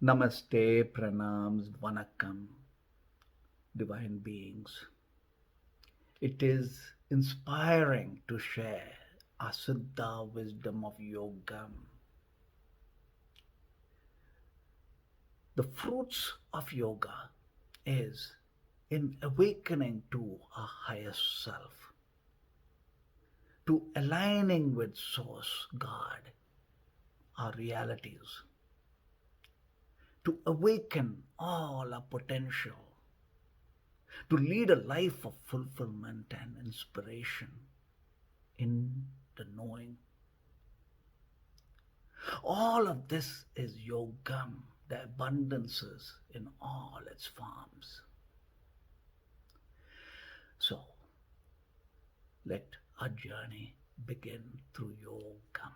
Namaste, pranams, vanakkam, divine beings. It is inspiring to share our Siddha wisdom of Yogam. The fruits of yoga is in awakening to our highest self, to aligning with Source God, our realities, to awaken all our potential, to lead a life of fulfillment and inspiration in the knowing. All of this is Yogam, the abundances in all its forms. So, let our journey begin through Yogam.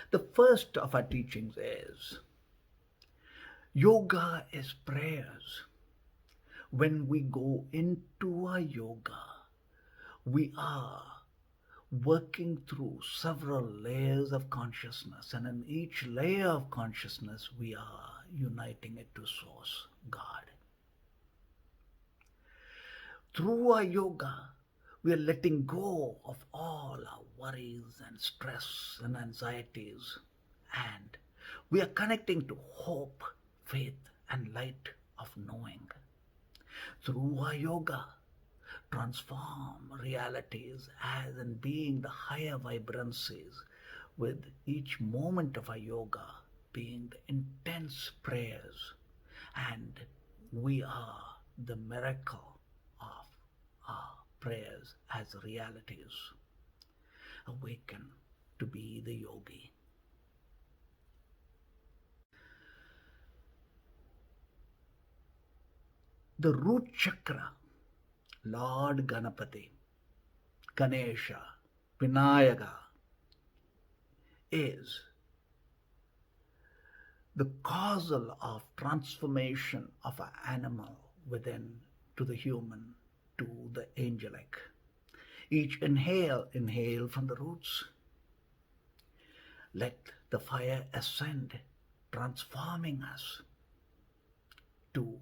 The first of our teachings is yoga is prayers. When we go into our yoga, we are working through several layers of consciousness, and in each layer of consciousness, we are uniting it to Source, God. Through our yoga, we are letting go of all our worries and stress and anxieties, and we are connecting to hope, faith, and light of knowing. Through our yoga, transform realities as in being the higher vibrancies, with each moment of our yoga being the intense prayers, and we are the miracle of our prayers as realities. Awaken to be the yogi. The root chakra, Lord Ganapati, Ganesha, Vinayaka, is the causal of transformation of an animal within to the human to the angelic. Each inhale from the roots. Let the fire ascend, transforming us to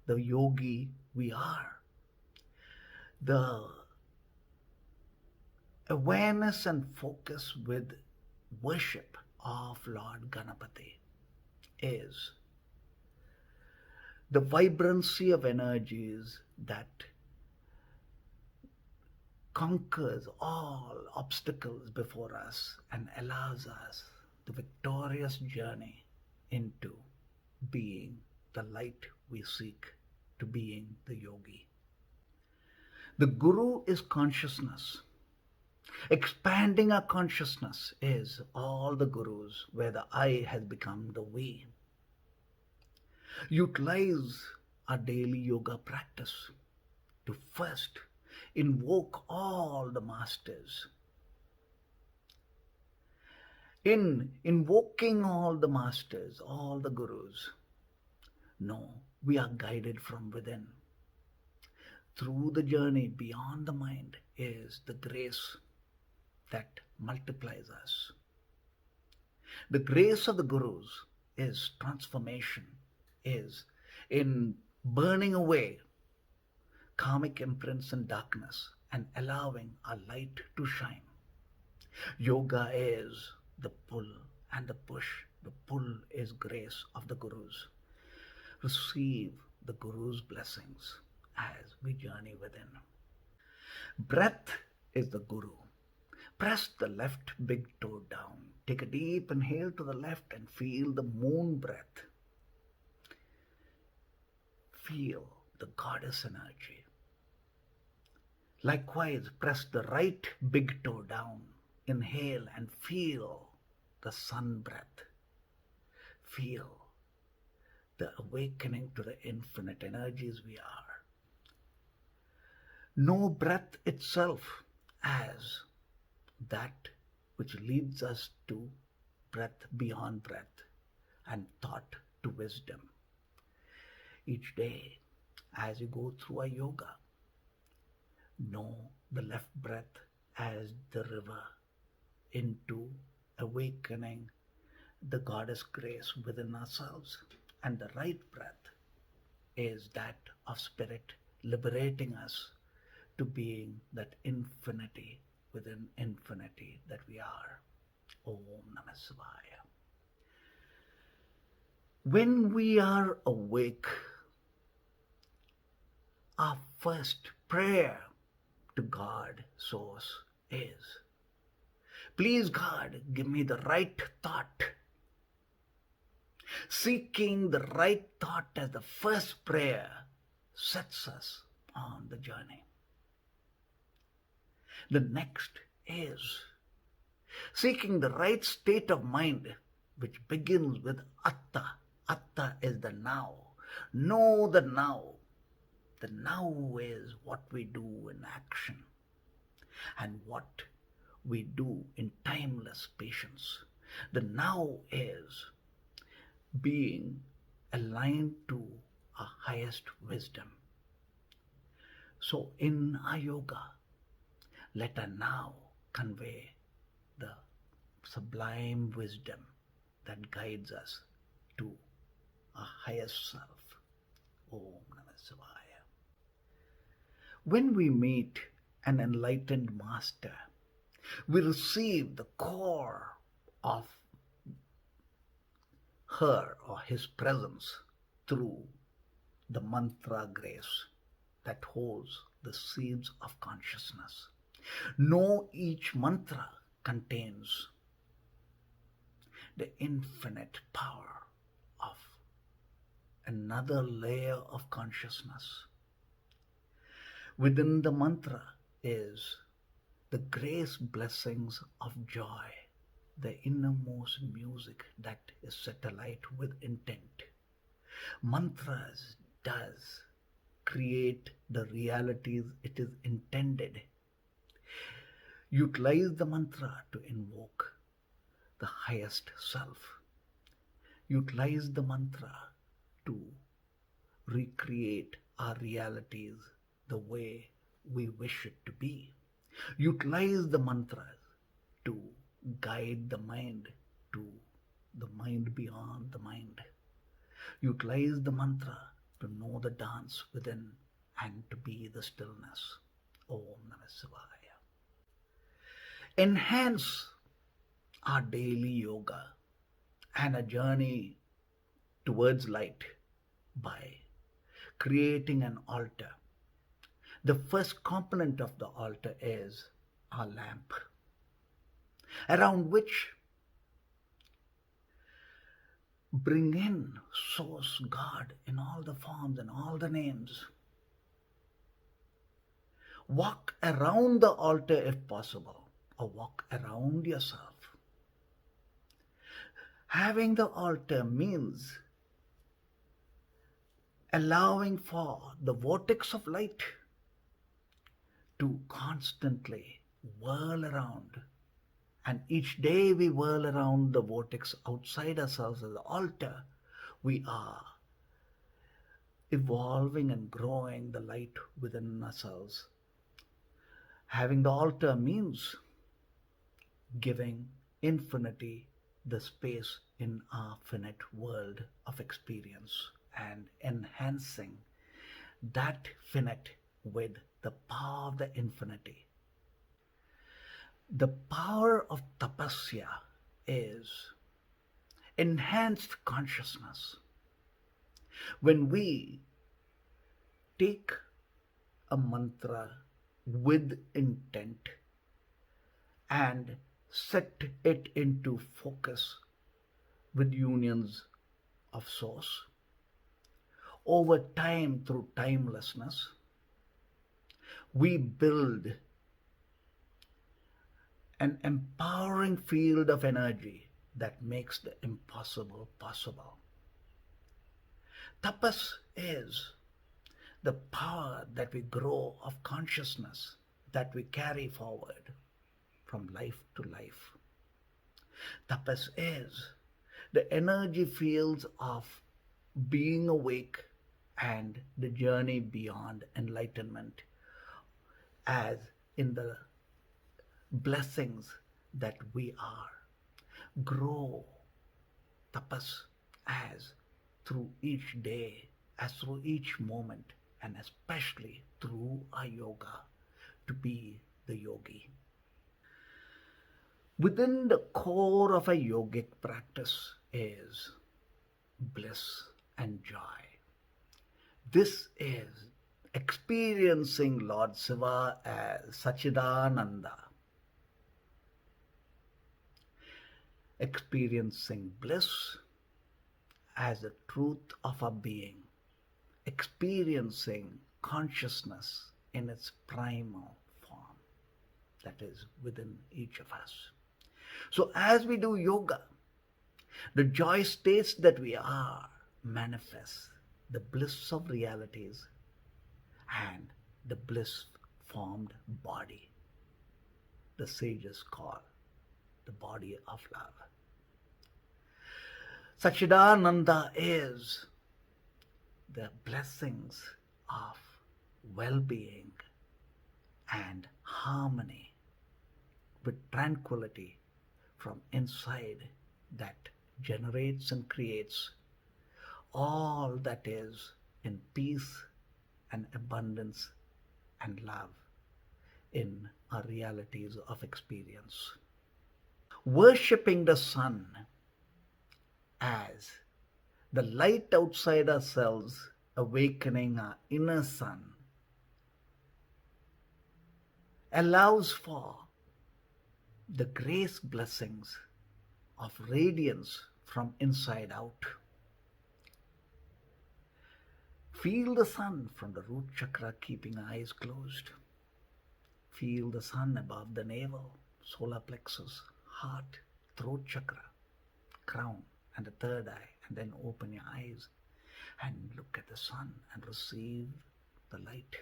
the yogi we are. The awareness and focus with worship of Lord Ganapati is the vibrancy of energies that conquers all obstacles before us and allows us the victorious journey into being the light we seek, to being the yogi. The Guru is consciousness. Expanding our consciousness is all the Gurus, where the I has become the we. Utilize our daily yoga practice to first invoke all the masters. In invoking all the masters, all the Gurus, no, we are guided from within. Through the journey beyond the mind is the grace that multiplies us. The grace of the Gurus is transformation, is in burning away karmic imprints and darkness and allowing our light to shine. Yoga is the pull and the push. The pull is grace of the Gurus. Receive the Guru's blessings as we journey within. Breath is the Guru. Press the left big toe down. Take a deep inhale to the left and feel the moon breath. Feel the goddess energy. Likewise, press the right big toe down. Inhale and feel the sun breath. Feel the awakening to the infinite energies we are. Know breath itself as that which leads us to breath beyond breath and thought to wisdom. Each day, as you go through a yoga, know the left breath as the river into awakening the goddess grace within ourselves. And the right breath is that of spirit liberating us to being that infinity within infinity that we are. Om Namah Shivaya. When we are awake, our first prayer to God Source is, please God, give me the right thought. Seeking the right thought as the first prayer sets us on the journey. The next is seeking the right state of mind, which begins with atha. Atha is the now. Know the now. The now is what we do in action and what we do in timeless patience. The now is being aligned to our highest wisdom. So in our yoga, let us now convey the sublime wisdom that guides us to our highest self. Om Namah Shivaya. When we meet an enlightened master, we receive the core of her or his presence through the mantra grace that holds the seeds of consciousness. Know each mantra contains the infinite power of another layer of consciousness. Within the mantra is the grace blessings of joy, the innermost music that is set alight with intent. Mantras does create the realities it is intended. Utilize the mantra to invoke the highest self. Utilize the mantra to recreate our realities the way we wish it to be. Utilize the mantra to guide the mind to the mind beyond the mind. Utilize the mantra to know the dance within and to be the stillness. Om Namah Shivaya. Enhance our daily yoga and a journey towards light by creating an altar. The first component of the altar is our lamp, around which bring in Source God in all the forms and all the names. Walk around the altar if possible, or walk around yourself. Having the altar means allowing for the vortex of light to constantly whirl around. And each day we whirl around the vortex outside ourselves as the altar. We are evolving and growing the light within ourselves. Having the altar means giving infinity the space in our finite world of experience and enhancing that finite with the power of the infinity. The power of tapasya is enhanced consciousness. When we take a mantra with intent and set it into focus with unions of source, over time through timelessness, we build an empowering field of energy that makes the impossible possible. Tapas is the power that we grow of consciousness that we carry forward from life to life. Tapas is the energy fields of being awake and the journey beyond enlightenment, as in the blessings that we are. Grow tapas as through each day, as through each moment, and especially through our yoga to be the yogi. Within the core of a yogic practice is bliss and joy. This is experiencing Lord Shiva as Satchidananda, experiencing bliss as the truth of our being, experiencing consciousness in its primal form that is within each of us. So as we do yoga, the joy states that we are manifest the bliss of realities and the bliss formed body. The sages call the body of love. Satchidananda is the blessings of well-being and harmony with tranquility from inside that generates and creates all that is in peace and abundance and love in our realities of experience. Worshipping the sun as the light outside ourselves, awakening our inner sun, allows for the grace blessings of radiance from inside out. Feel the sun from the root chakra, keeping eyes closed. Feel the sun above the navel, solar plexus, heart, throat chakra, crown, and the third eye, and then open your eyes and look at the sun and receive the light.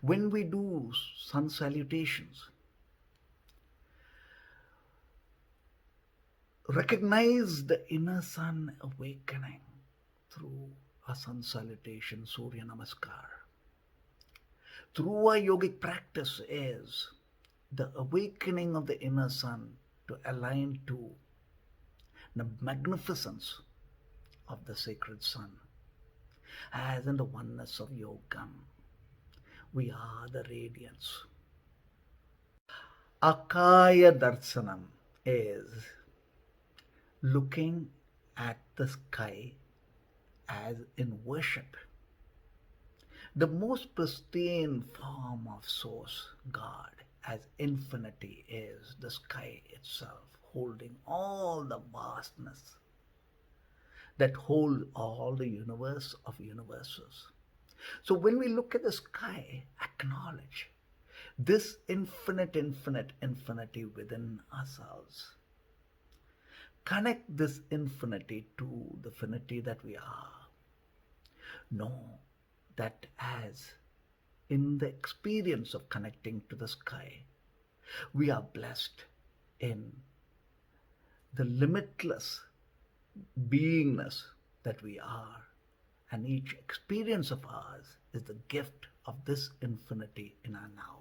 When we do sun salutations, recognize the inner sun awakening through a sun salutation, Surya Namaskar. Through our yogic practice is the awakening of the inner sun to align to the magnificence of the sacred sun. As in the oneness of Yogam, we are the radiance. Akaya Darshanam is looking at the sky as in worship. The most pristine form of Source, God, as infinity is the sky itself, holding all the vastness that holds all the universe of universes. So when we look at the sky, acknowledge this infinity within ourselves. Connect this infinity to the finity that we are. Know that as in the experience of connecting to the sky, we are blessed in the limitless beingness that we are, and each experience of ours is the gift of this infinity in our now.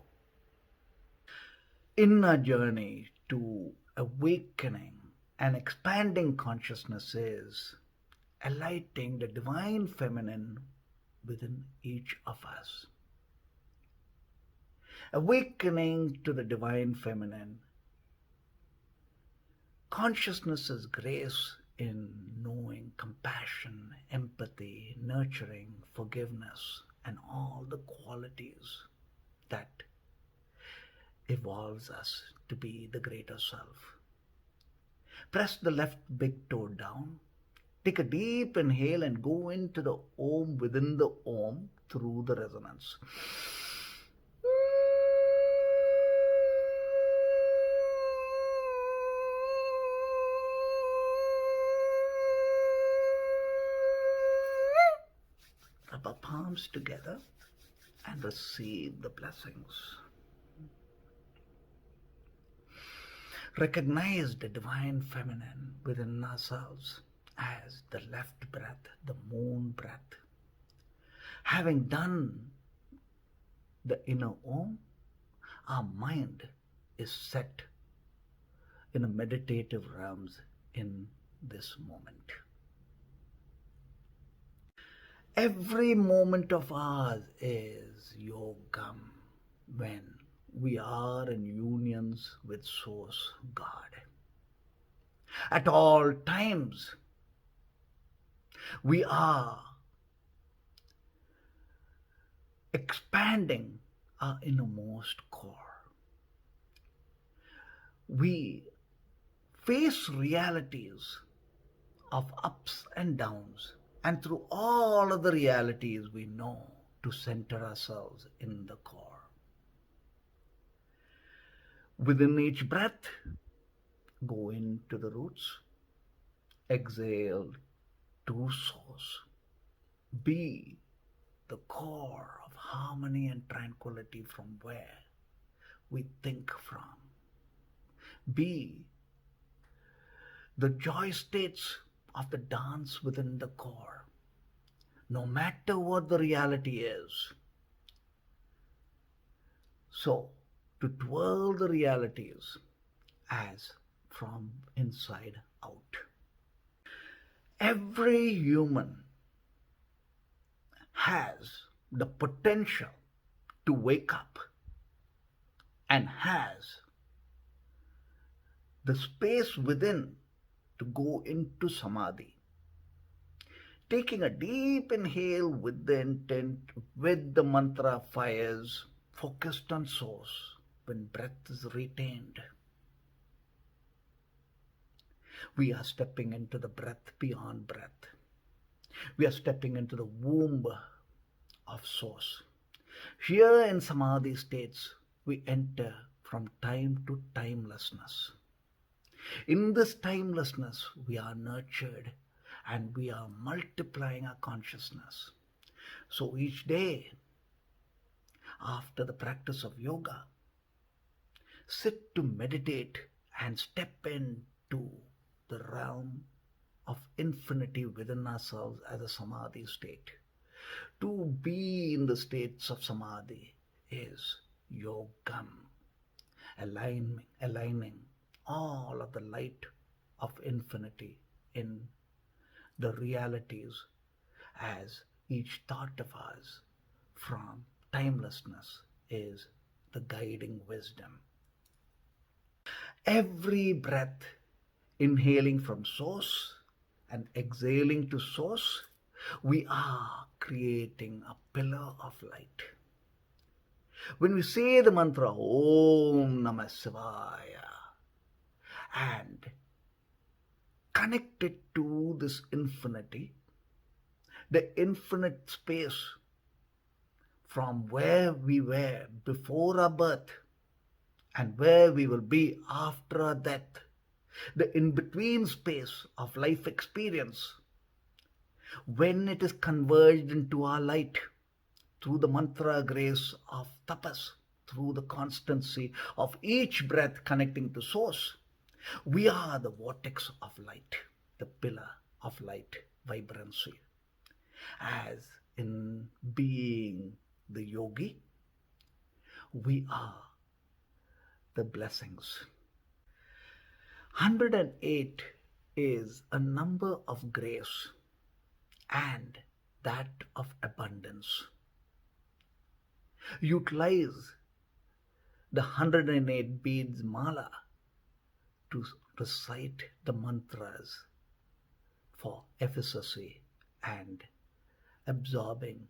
In our journey to awakening and expanding consciousness is alighting the divine feminine within each of us. Awakening to the divine feminine, consciousness is grace in knowing compassion, empathy, nurturing, forgiveness, and all the qualities that evolves us to be the greater self. Press the left big toe down. Take a deep inhale and go into the Om within the Om through the resonance. Rub our palms together and receive the blessings. Recognize the divine feminine within ourselves as the left breath, the moon breath. Having done the inner Om, our mind is set in a meditative realms in this moment. Every moment of ours is Yogam when we are in unions with Source God. At all times, we are expanding our innermost core. We face realities of ups and downs, and through all of the realities we know to center ourselves in the core. Within each breath, go into the roots, exhale to source. Be the core of harmony and tranquility from where we think from. Be the joy states of the dance within the core, no matter what the reality is. So, to twirl the realities as from inside out. Every human has the potential to wake up and has the space within to go into Samadhi. Taking a deep inhale with the intent, with the mantra fires focused on source when breath is retained. We are stepping into the breath beyond breath. We are stepping into the womb of source. Here in Samadhi states, we enter from time to timelessness. In this timelessness, we are nurtured and we are multiplying our consciousness. So each day, after the practice of yoga, sit to meditate and step into the realm of infinity within ourselves as a Samadhi state. To be in the states of Samadhi is Yogam, aligning all of the light of infinity in the realities as each thought of ours from timelessness is the guiding wisdom. Every breath, inhaling from source and exhaling to source, we are creating a pillar of light. When we say the mantra Om Namah Shivaya and connect it to this infinity, the infinite space from where we were before our birth and where we will be after our death, the in-between space of life experience, when it is converged into our light through the mantra grace of Tapas, through the constancy of each breath connecting to source, we are the vortex of light, the pillar of light vibrancy. As in being the yogi, we are the blessings. 108 is a number of grace and that of abundance. Utilize the 108 beads mala to recite the mantras for efficacy and absorbing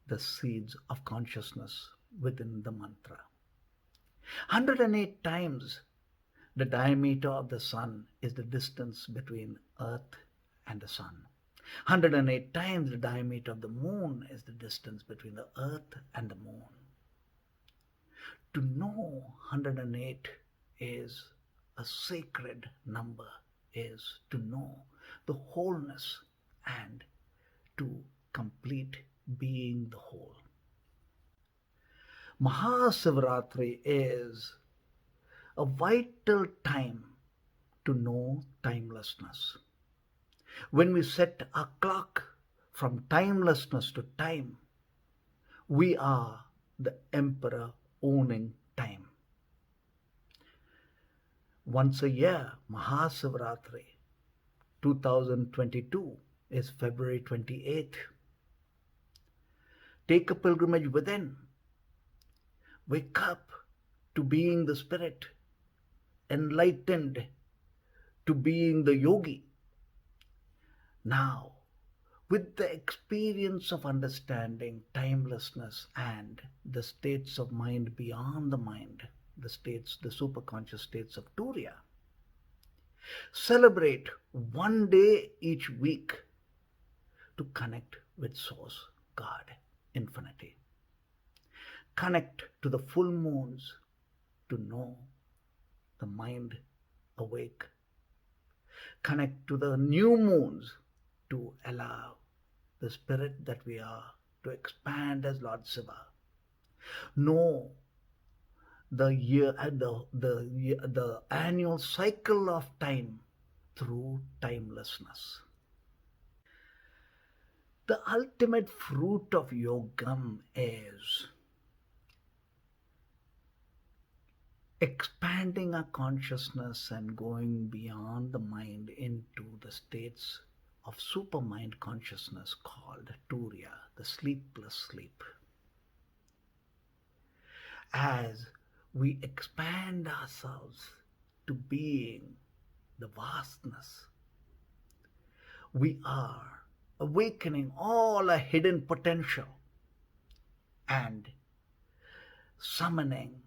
the seeds of consciousness within the mantra. 108 times the diameter of the sun is the distance between earth and the sun. 108 times the diameter of the moon is the distance between the earth and the moon. To know 108 is a sacred number, is to know the wholeness and to complete being the whole. Mahasivratri is a vital time to know timelessness. When we set our clock from timelessness to time, we are the emperor owning time. Once a year, Mahasivratri, 2022 is February 28th. Take a pilgrimage within. Wake up to being the spirit, enlightened to being the yogi. Now, with the experience of understanding timelessness and the states of mind beyond the mind, the states, the superconscious states of Turiya, celebrate one day each week to connect with Source, God, Infinity. Connect to the full moons to know the mind awake. Connect to the new moons to allow the spirit that we are to expand as Lord Shiva. Know the the annual cycle of time through timelessness. The ultimate fruit of Yogam is expanding our consciousness and going beyond the mind into the states of supermind consciousness called Turiya, the sleepless sleep. As we expand ourselves to being the vastness, we are awakening all our hidden potential and summoning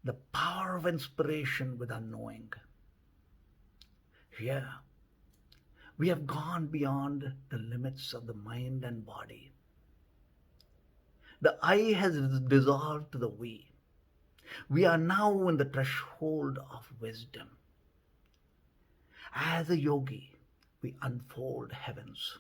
the power of inspiration with our knowing. Here, we have gone beyond the limits of the mind and body. The I has dissolved to the we. We are now in the threshold of wisdom. As a yogi, we unfold heavens.